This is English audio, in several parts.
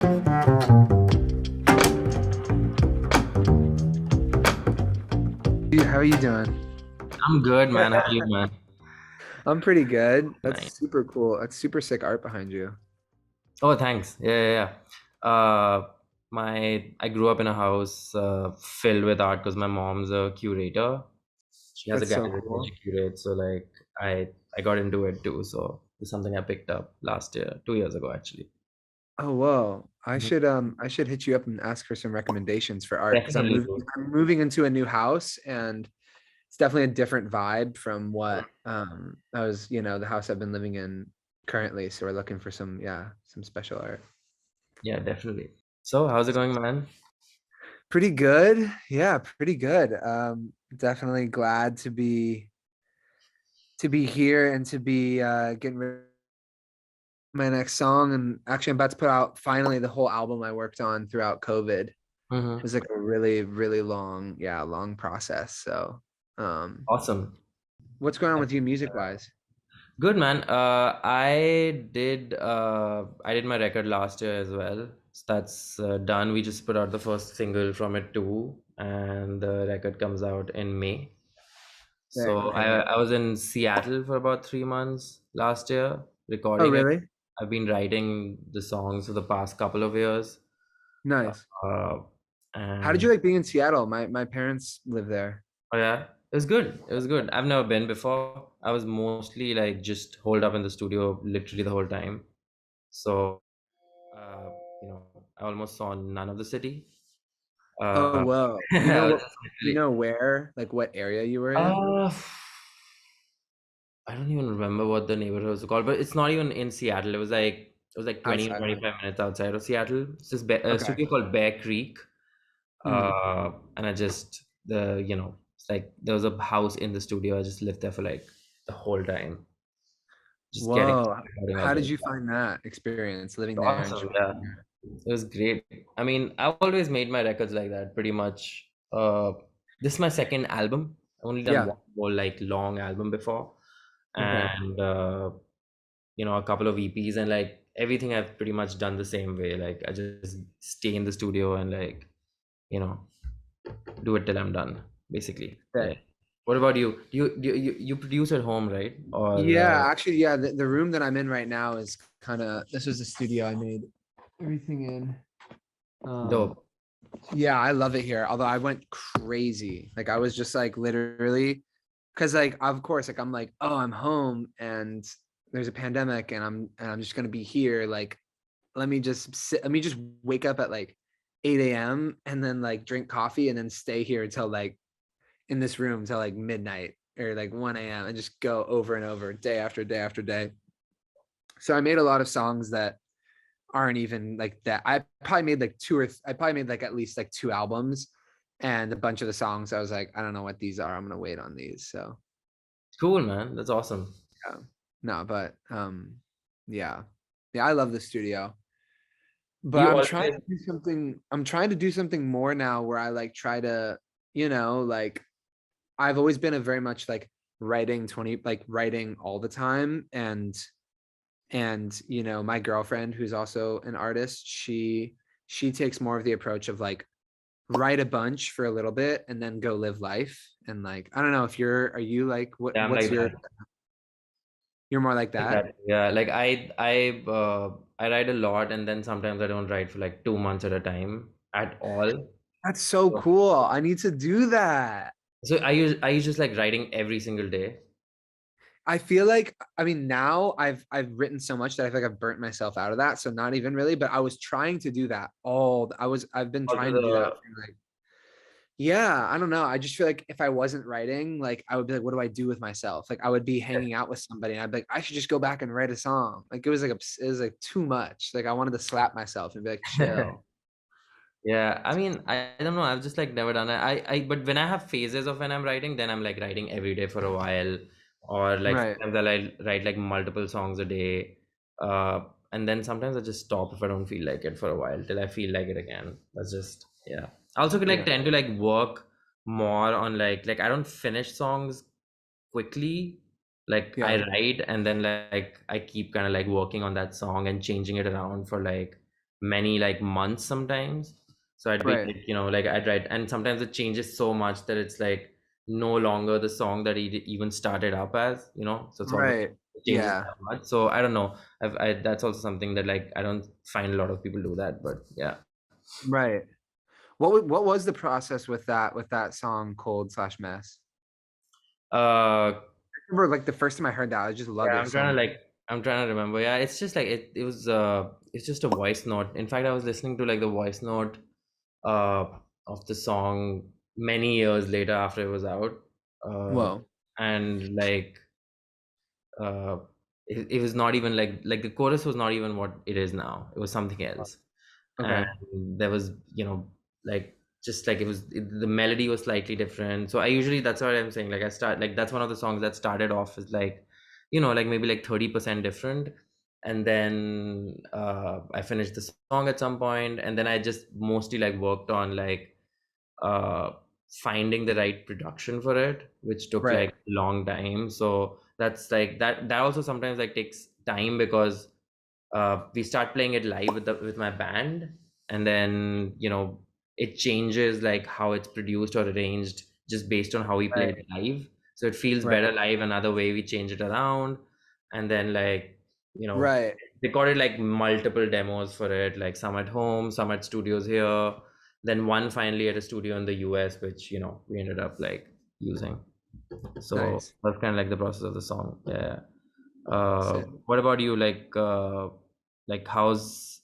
How are you doing? I'm good, man. How are you, man? I'm pretty good. That's Nice. super cool. That's super sick art behind you. Oh, thanks. Yeah. I grew up in a house filled with art because my mom's a curator. She has a That's so gallery and cool. she curates. So like I got into it too. So it's something I picked up last year, 2 years ago actually. Oh, whoa. I Mhm. should I should hit you up and ask for some recommendations for art because Definitely, bro. I'm moving into a new house and it's definitely a different vibe from what I was, the house I've been living in currently. So we're looking for some special art. Yeah, definitely. So how's it going, man? Pretty good. Yeah, pretty good. Definitely glad to be here and to be getting ready my next song. And actually I'm about to put out finally the whole album I worked on throughout COVID. It Mm-hmm. was like a really, really long process. So Awesome. what's going on with you music wise? Good, man. I did my record last year as well. So that's done. We just put out the first single from it too, and the record comes out in May. Sick. So Okay, I was in Seattle for about 3 months last year oh recording it. really? I've been writing the songs for the past couple of years. Nice. Uh, How did and you like being in Seattle? My parents live there. Oh yeah, it was good. It was good. I've never been before. I was mostly like just holed up in the studio literally the whole time. So, uh, I almost saw none of the city. Oh Uh, well. I was just You literally, know where, like what area you were in? uh, I don't even remember what the neighborhood was called, but it's not even in Seattle. It was like 20 or Outside. 25 minutes outside of Seattle. It's just a Okay. studio called Bear Creek. Hmm. And I just it's like there was a house in the studio. I just lived there for like the whole time, just getting Whoa. recording all How did the you find that experience living there and just awesome. Yeah, working there? it was great. I mean, I've always made my records like that, pretty much. This is my second album. I've only done Yeah. one more like long album before, Okay. and a couple of EPs, and like everything I've pretty much done the same way. Like I just stay in the studio and like you know do it till I'm done, basically. Yeah. Sick. What about you? You produce at home, right? Or Yeah, actually, yeah, the room that I'm in right now is this was the studio I made everything in. Um, dope. yeah, I love it here. Although I went crazy. Like I was just like literally because like of course like I'm like, oh, I'm home and there's a pandemic and I'm just gonna be here. Like let me just wake up at like 8 a.m. and then like drink coffee and then stay here until like in this room till like midnight or like 1 a.m. and just go over and over day after day after day. So I made a lot of songs that aren't even like that. I probably made like at least like two albums and a bunch of the songs I was like, I don't know what these are. I'm gonna wait on these. So Cool, man. That's awesome. yeah. No, but yeah. Yeah, I love the studio. Do But you always I'm trying to do something more now where I like try to, like I've always been a very much like writing all the time and my girlfriend who's also an artist, she takes more of the approach of like write a bunch for a little bit and then go live life and like I don't know if are you like Yeah, I'm what's like your that. you're more like Like that? that. Yeah, like I write a lot and then sometimes I don't write for like 2 months at a time at all. That's so So, cool. I need to do that. so I use just like writing every single day. I feel like I mean now I've written so much that I feel like I've burnt myself out of that. So not even really, but I was trying to do that I've been Also trying to do that the for like yeah, I don't know. I just feel like if I wasn't writing, like I would be like, what do I do with myself? Like I would be hanging out with somebody and I'd be like, I should just go back and write a song. Like it was like too much. Like I wanted to slap myself and be like, chill. Yeah, I mean, I don't know. I've just like never done it. But when I have phases of when I'm writing, then I'm like writing every day for a while, or like Right. sometimes I like write like multiple songs a day, uh, and then sometimes I just stop if I don't feel like it for a while till I feel like it again. That's just yeah. I also could like Yeah. tend to like work more on like I don't finish songs quickly. Like I Yeah. write and then like I keep kind of like working on that song and changing it around for like many like months sometimes. So I'd be Right. like, like I'd write, and sometimes it changes so much that it's like no longer the song that he even started up as, so it's almost Right. it changes Yeah. that much. So I don't know. That's also something that like I don't find a lot of people do that, but yeah. Right. What was the process with that song Cold/Mess? Uh, I remember like the first time I heard that, I just loved yeah, it so much. I'm trying to remember. Yeah, it's just like it was it's just a voice note. In fact, I was listening to like the voice note uh of the song many years later after it was out. Uh Whoa. and like uh it was not even like the chorus was not even what it is now. It was something else. And Okay. there was, like just like the melody was slightly different. So I usually, that's what I'm saying, like I start like that's one of the songs that started off as like, like maybe like 30% different, and then I finished the song at some point, and then I just mostly like worked on like uh finding the right production for it, which took Right. like a long time. So that's like that also sometimes like takes time, because we start playing it live with my band, and then it changes like how it's produced or arranged just based on how we play Right. it live. So it feels Right. better live. Another way we change it around, and then like you know Right. recorded like multiple demos for it, like some at home, some at studios here, then one finally at a studio in the US, which we ended up like using. So Nice. that's kind of like the process of the song. Yeah. Sick. What about you? Like how's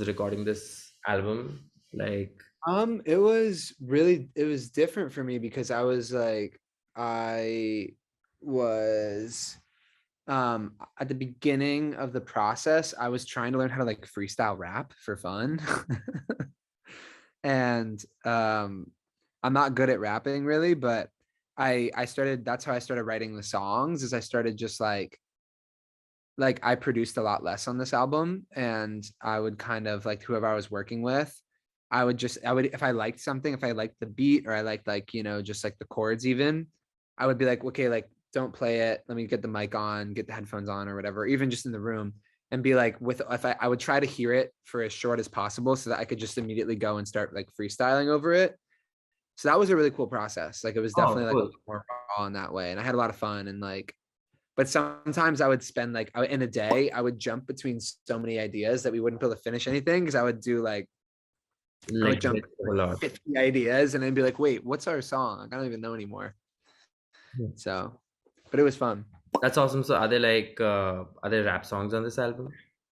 recording this album? Like, It was different for me because I was at the beginning of the process, I was trying to learn how to like freestyle rap for fun. And I'm not good at rapping really, but I started that's how I started writing the songs, is I started just like I produced a lot less on this album, and I would kind of like whoever I was working with, I would if I liked something, if I liked the beat or I liked like, just like the chords even, I would be like, okay, like don't play it. Let me get the mic on, get the headphones on or whatever, even just in the room, and be like with if I would try to hear it for as short as possible so that I could just immediately go and start like freestyling over it. So that was a really cool process. Like it was oh, definitely like a cool. lot more raw in that way. And I had a lot of fun, and like but sometimes I would spend like in a day, I would jump between so many ideas that we wouldn't be able to finish anything because I would Like jump a like lot. 50 ideas and then be like, wait, what's our song? I don't even know anymore. Hmm. So, but it was fun. That's awesome. So are there rap songs on this album?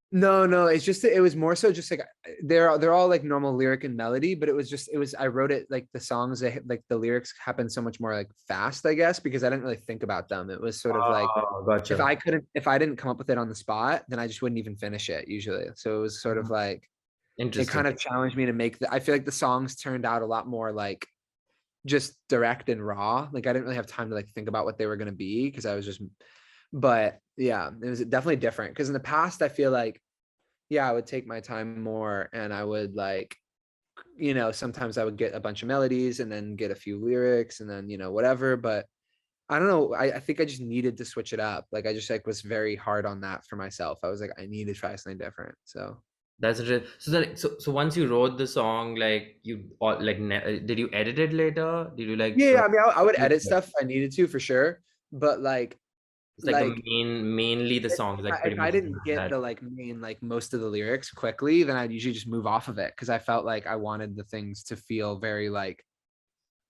No, no, it's just it was more so just like they're all like normal lyric and melody, but it was I wrote it like the songs like the lyrics happen so much more like fast, I guess, because I didn't really think about them. It was sort of like Oh, gotcha. if I didn't come up with it on the spot, then I just wouldn't even finish it usually. So it was sort of like it Interesting. kind of challenged me to make I feel like the songs turned out a lot more like just direct and raw. Like I didn't really have time to like think about what they were going to be because I was just but yeah, it was definitely different because in the past I feel like yeah, I would take my time more and I would like sometimes I would get a bunch of melodies and then get a few lyrics and then whatever, but I don't know. I think I just needed to switch it up. Like I just like was very hard on that for myself. I was like, I need to try something different. So That's interesting. So once you wrote the song, like did you edit it later? Did you like yeah, I mean, I would edit stuff if I needed to for sure. But it's like the like mainly the song is like pretty if I much didn't get that. the like main like most of the lyrics quickly, then I'd usually just move off of it because I felt like I wanted the things to feel very like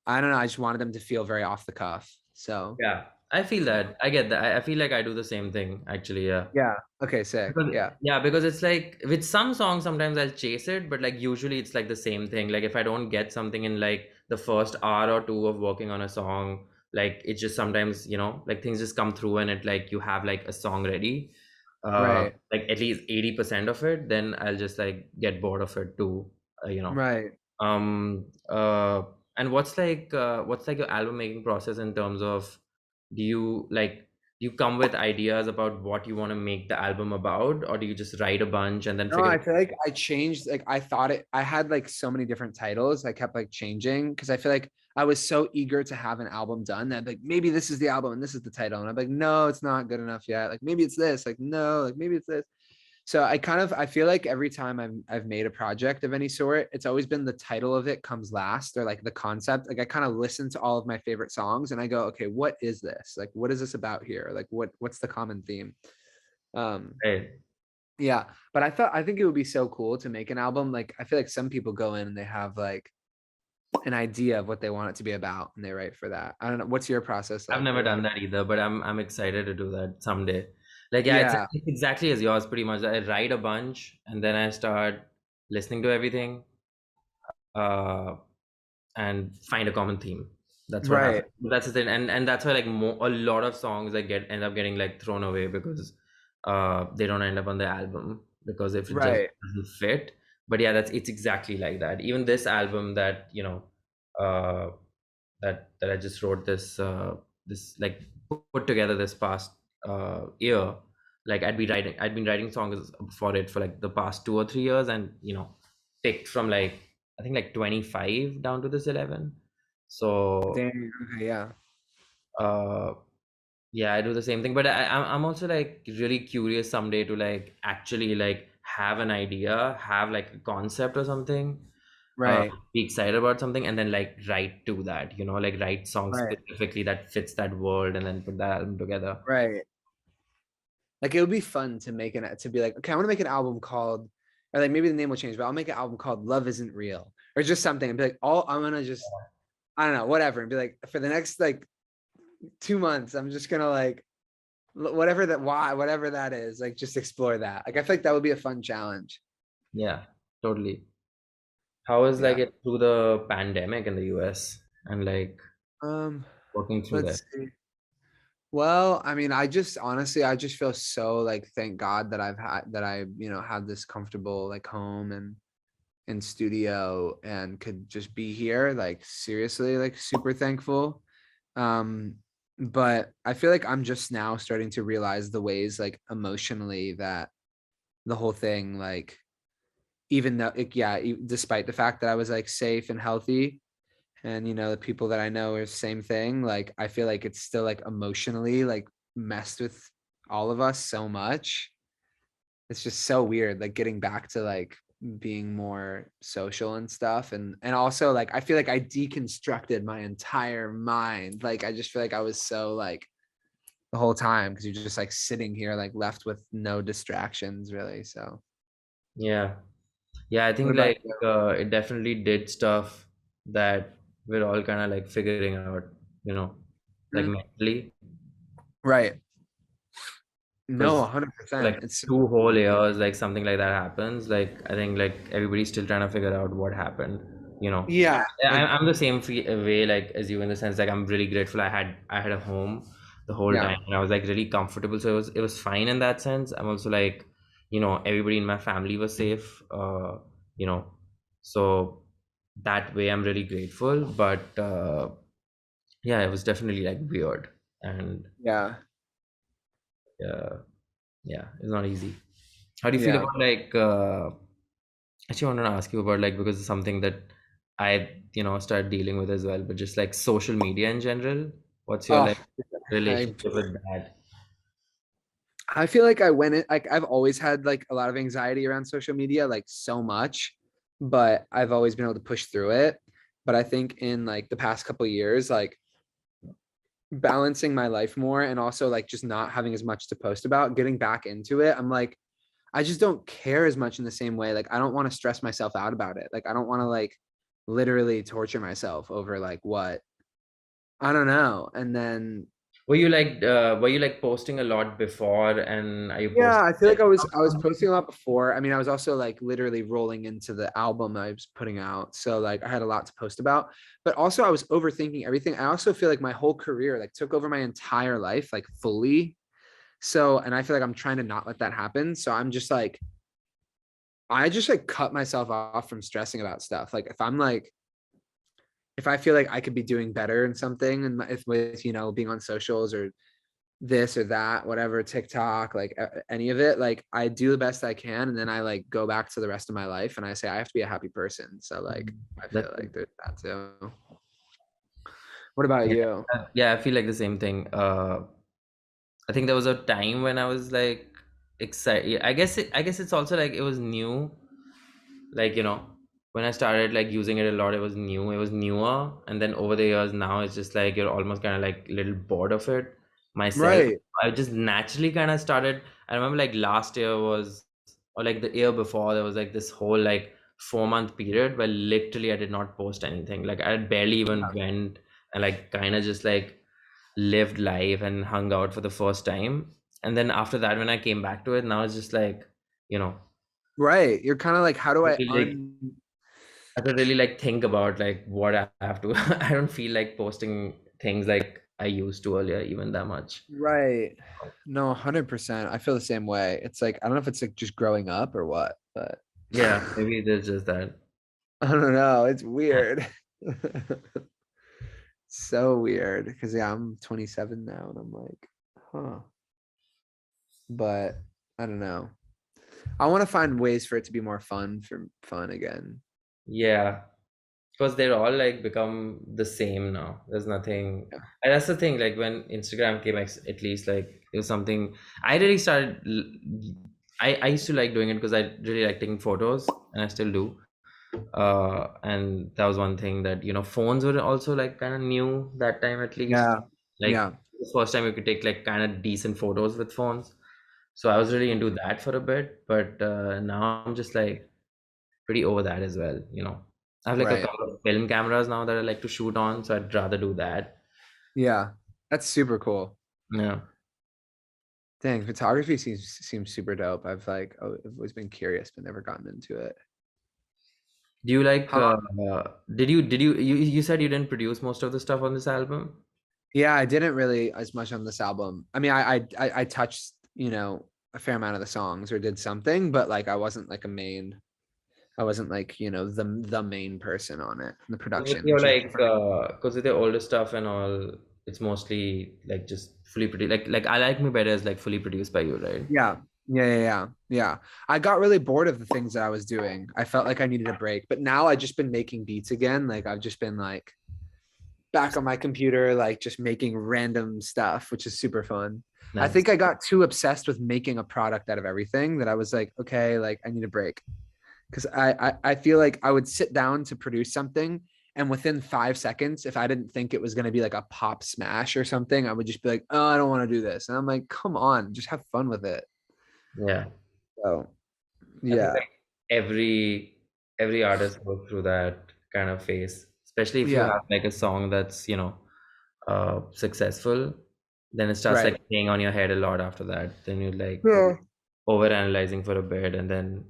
I don't know. I just wanted them to feel very off the cuff. So Yeah, I feel that. I get that. I feel like I do the same thing actually. Yeah. yeah. Okay. Sick. Because, Yeah. yeah, because it's like with some songs, sometimes I'll chase it, but like usually it's like the same thing. Like if I don't get something in like the first hour or two of working on a song, like it's just sometimes, like things just come through and it like you have like a song ready, Right. like at least 80% of it, then I'll just like get bored of it too, you know. Right. Um, uh, and what's like your album making process in terms of do you like do you come with ideas about what you want to make the album about, or do you just write a bunch and then No, figure I it feel like I changed. Like I thought I had like so many different titles. I kept like changing because I feel like I was so eager to have an album done that like maybe this is the album and this is the title. And I'm like, no, it's not good enough yet. Like maybe it's this. Like, no, like maybe it's this. So I feel like every time I've made a project of any sort, it's always been the title of it comes last, or like the concept. Like I kind of listen to all of my favorite songs and I go, okay, what is this? Like what is this about here? Like what's the common theme? Um Right. yeah, but I think it would be so cool to make an album. Like I feel like some people go in and they have like an idea of what they want it to be about and they write for that. I don't know. What's your process I've like never for done writing? that either, but I'm excited to do that someday. Like, yeah, Yeah, it's exactly as yours, pretty much. I write a bunch and then I start listening to everything, uh, and find a common theme. That's what right, happens. That's the thing, and that's why like a lot of songs like end up getting like thrown away because they don't end up on the album because if it just right. doesn't fit. But yeah, it's exactly like that. Even this album that uh that I just wrote this like put together this past year. Like I'd been writing songs for it for like the past 2 or 3 years, and picked from like I think like 25 down to this 11. So Dang, okay, yeah. uh yeah, I do the same thing, but I'm also like really curious someday to like actually like have an idea, have like a concept or something, Right, be excited about something, and then like write to that, like write songs right, specifically that fits that world, and then put that album together. right. Like it would be fun to make to be like, okay, I want to make an album called, or like maybe the name will change, but I'll make an album called Love Isn't Real, or just something, and be like, all I'm gonna just, I don't know, whatever, and be like, for the next like 2 months, I'm just gonna like whatever that is, like just explore that. Like I feel like that would be a fun challenge. Yeah, totally. How was like Yeah. it through the pandemic in the US and like Um, working through that? let's see. Well, I mean, I just feel so like thank God that I, had this comfortable like home and studio and could just be here. Like seriously, like super thankful. Um, but I feel like I'm just now starting to realize the ways like emotionally that the whole thing, like, even though despite the fact that I was like safe and healthy, and the people that I know are the same thing, like I feel like it's still like emotionally like messed with all of us so much. It's just so weird, like getting back to like being more social and stuff, and also like I feel like I deconstructed my entire mind. Like I just feel like I was so like the whole time, because you're just like sitting here like left with no distractions really. So Yeah. Yeah, I what think about like you? it definitely did stuff that we're all kind of like figuring out, you know, like Mhm. mentally. Right. No, Because 100%. like It's so 2 whole years, like something like that happens, like I think like everybody's still trying to figure out what happened, you know. yeah, like I'm the same way like as you, in the sense like I'm really grateful I had a home the whole yeah. time, and I was like really comfortable, so it was fine in that sense. I'm also like, everybody in my family was safe, you know, so that way I'm really grateful. But yeah, it was definitely like weird, and Yeah. uh, yeah, it's not easy. How do you feel Yeah. about like actually I wanted to ask you about like, because it's something that I started dealing with as well, but just like social media in general. What's your Oh, like I relationship with that? I feel like I went in like I've always had like a lot of anxiety around social media, like so much, but I've always been able to push through it. But I think in like the past couple of years, like balancing my life more and also like just not having as much to post about, getting back into it, I'm like, I just don't care as much in the same way. Like I don't want to stress myself out about it. Like I don't want to like literally torture myself over like what I don't know. And then Were you like posting a lot before, and are you yeah, posting I feel like like I was posting a lot before. I mean, I was also like literally rolling into the album I was putting out. So like I had a lot to post about, but also I was overthinking everything. I also feel like my whole career like took over my entire life like fully. So, and I feel like I'm trying to not let that happen. So I'm just like I just like cut myself off from stressing about stuff. Like if I feel like I could be doing better in something, and if with being on socials or this or that, whatever, TikTok, like any of it, like I do the best I can, and then I like go back to the rest of my life and I say I have to be a happy person. So like I feel that? like there's that too. What about Yeah, you? yeah, I feel like the same thing. I think there was a time when I was like excited. I guess it's also like it was new. Like, when I started like using it a lot, it was new. It was newer, and then over the years now, it's just like you're almost kind of like a little bored of it. Myself, Right. I just naturally kind of started. I remember like last year was, or like the year before, there was like this whole like 4 month period where literally I did not post anything. Like I barely even went and like kind of just like lived life and hung out for the first time. And then after that, when I came back to it, now it's just like, you know, Right. You're kind of like, how do I really, like I have to really like think about like what I have to. I don't feel like posting things like I used to earlier, even that much. Right. No, 100%. I feel the same way. It's like, I don't know if it's like just growing up or what, but Yeah, maybe there's just that. I don't know. It's weird. So weird. Because yeah, I'm 27 now and I'm like, huh. But I don't know. I want to find ways for it to be more fun again. Yeah, because they're all like become the same now. There's nothing, Yeah. and that's the thing. Like when Instagram came, at least like it was something I really started. I used to like doing it because I really like taking photos, and I still do. And that was one thing that phones were also like kind of new that time, at least. Yeah. Like Yeah. the first time you could take like kind of decent photos with phones. So I was really into that for a bit, but now I'm just like pretty over that as well. I have like a Right. couple of film cameras now that I like to shoot on, so I'd rather do that. Yeah. That's super cool. Yeah. Dang, photography seems super dope. I've always been curious, but never gotten into it. Do you like How you said you didn't produce most of the stuff on this album? Yeah, I didn't really as much on this album. I mean, I touched, a fair amount of the songs or did something, but like I wasn't like a main. I wasn't like, the main person on it, the With production, your which is like, different. because with the older stuff and all, it's mostly like just fully produced. Like I Like Me Better is like fully produced by you, right? Yeah. Yeah. I got really bored of the things that I was doing. I felt like I needed a break, but now I've just been making beats again. Like I've just been like back on my computer, like just making random stuff, which is super fun. I Nice. think I got too obsessed with making a product out of everything that I was like, okay, like I need a break. Because I feel like I would sit down to produce something, and within 5 seconds, if I didn't think it was going to be like a pop smash or something, I would just be like, oh, I don't want to do this. And I'm like, come on, just have fun with it. Yeah. So I think yeah. like every artist goes through that kind of phase, especially if you Yeah. have like a song that's, successful, then it starts Right. like playing on your head a lot after that. Then you're like Yeah. over analyzing for a bit, and then,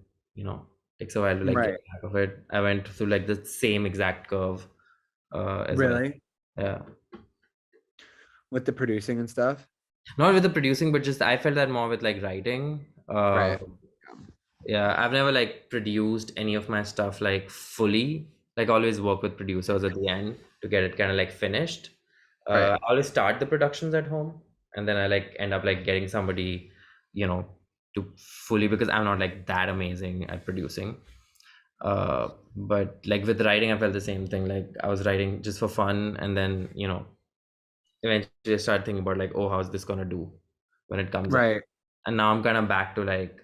takes a while to like get Right. back of it. I went through like the same exact curve as well. Really? Yeah. With the producing and stuff? Not with the producing, but just I felt that more with like writing. Right. Yeah, I've never like produced any of my stuff like fully. Like always work with producers at the end to get it kind of like finished. Right. I always start the productions at home, and then I like end up like getting somebody, you know, to fully, because I'm not like that amazing at producing. But like with writing, I felt the same thing. Like I was writing just for fun, and then eventually I started thinking about like, oh, how's this gonna do when it comes out? Right. And now I'm kind of back to like,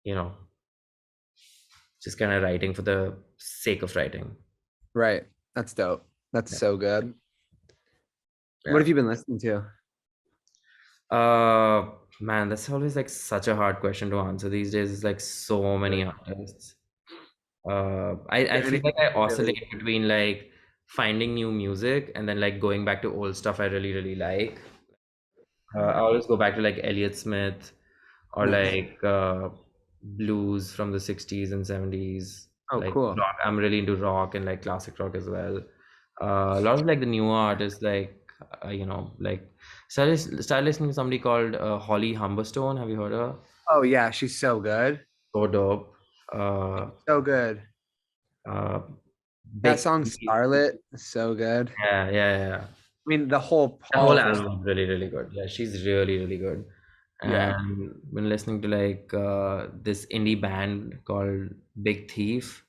you know, just kind of writing for the sake of writing. Right. That's dope. That's Yeah. so good. What Yeah. have you been listening to? Man, that's always like such a hard question to answer these days. It's like so many artists. I feel Anything like I really? oscillate between like finding new music and then like going back to old stuff I really, really like. I always go back to like Elliott Smith or Nice. like blues from the 60s and 70s. Oh, Like cool. rock. I'm really into rock and like classic rock as well. A lot of like the newer artists, like like started listening to somebody called Holly Humberstone. Have you heard her? Oh yeah, she's so good. So dope. Uh, So good. uh, That Big song Starlet is so good. yeah. I mean, the whole The whole all of her stuff. album is really, really good. Yeah, she's really, really good. Yeah. And been listening to like this indie band called Big Thief.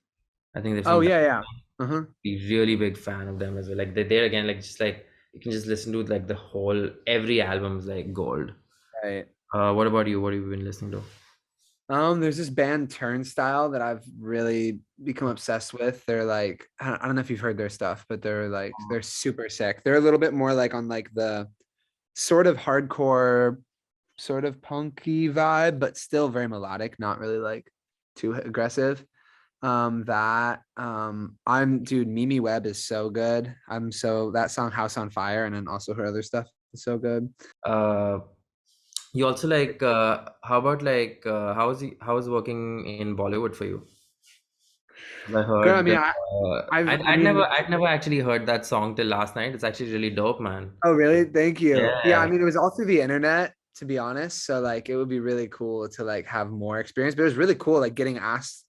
I think they're Oh from yeah, yeah. Uh-huh. be really big fan of them as well. Like they're again like just like you can just listen to like the whole every album is like gold. Right. What about you? What have you been listening to? There's this band Turnstile that I've really become obsessed with. They're like, I don't know if you've heard their stuff, but they're super sick. They're a little bit more like on like the sort of hardcore, sort of punky vibe, but still very melodic, not really like too aggressive. I'm dude, Mimi Webb is so good. That song House on Fire, and then also her other stuff is so good. Uh, you also like how about like how is working in Bollywood for you? 'Cause I Girl, I heard mean, I mean, I'd never actually heard that song till last night. It's actually really dope, man. oh really? Thank you. Yeah, I Yeah. mean, it was all through the internet, to be honest. So like, it would be really cool to like have more experience. But it was really cool, like getting asked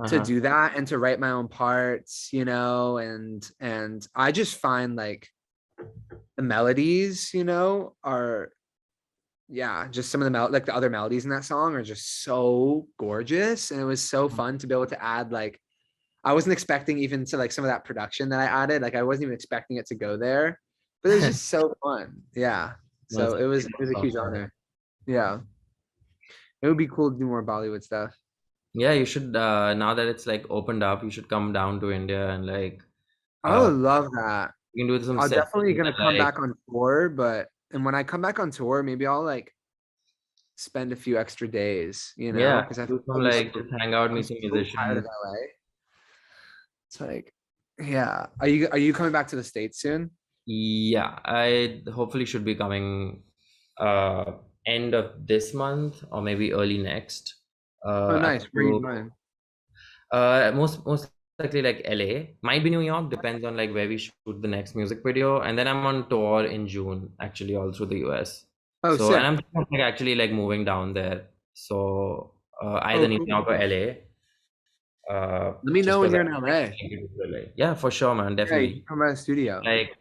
to Uh-huh. do that and to write my own parts, and I just find like the melodies, are yeah, just some of the like the other melodies in that song are just so gorgeous, and it was so fun to be able to add like I wasn't expecting even to like some of that production that I added, like I wasn't even expecting it to go there, but it was just so fun. Yeah, No, it's so it was a it dope was a song, huge man. honor. Yeah, it would be cool to do more Bollywood stuff. Yeah, you should now that it's like opened up, you should come down to India and like I uh would love that. you can do some I'm sessions definitely and gonna come like back on tour, but and when I come back on tour, maybe I'll like spend a few extra days, yeah, because I think do some I'll be like so just hang out, I'm meet some so tired of musicians. LA. It's like, yeah. Are you coming back to the States soon? Yeah, I hopefully should be coming uh end of this month or maybe early next. Oh, I nice. have Where are you to going? most likely like LA. Might be New York, depends on like where we shoot the next music video. And then I'm on tour in June, actually all through the US. Oh, So and sick. I'm thinking of, like actually like moving down there. So either Oh, New York cool. or LA. Let me Just know when because you're I in LA. really need to do LA. Yeah, for sure, man, Yeah, you can definitely. come by the studio. Like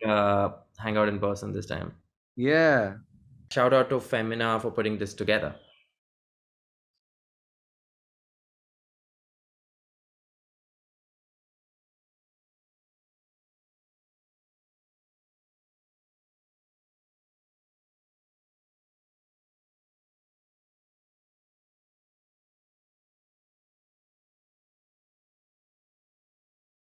hang out in person this time. Yeah. Shout out to Femina for putting this together.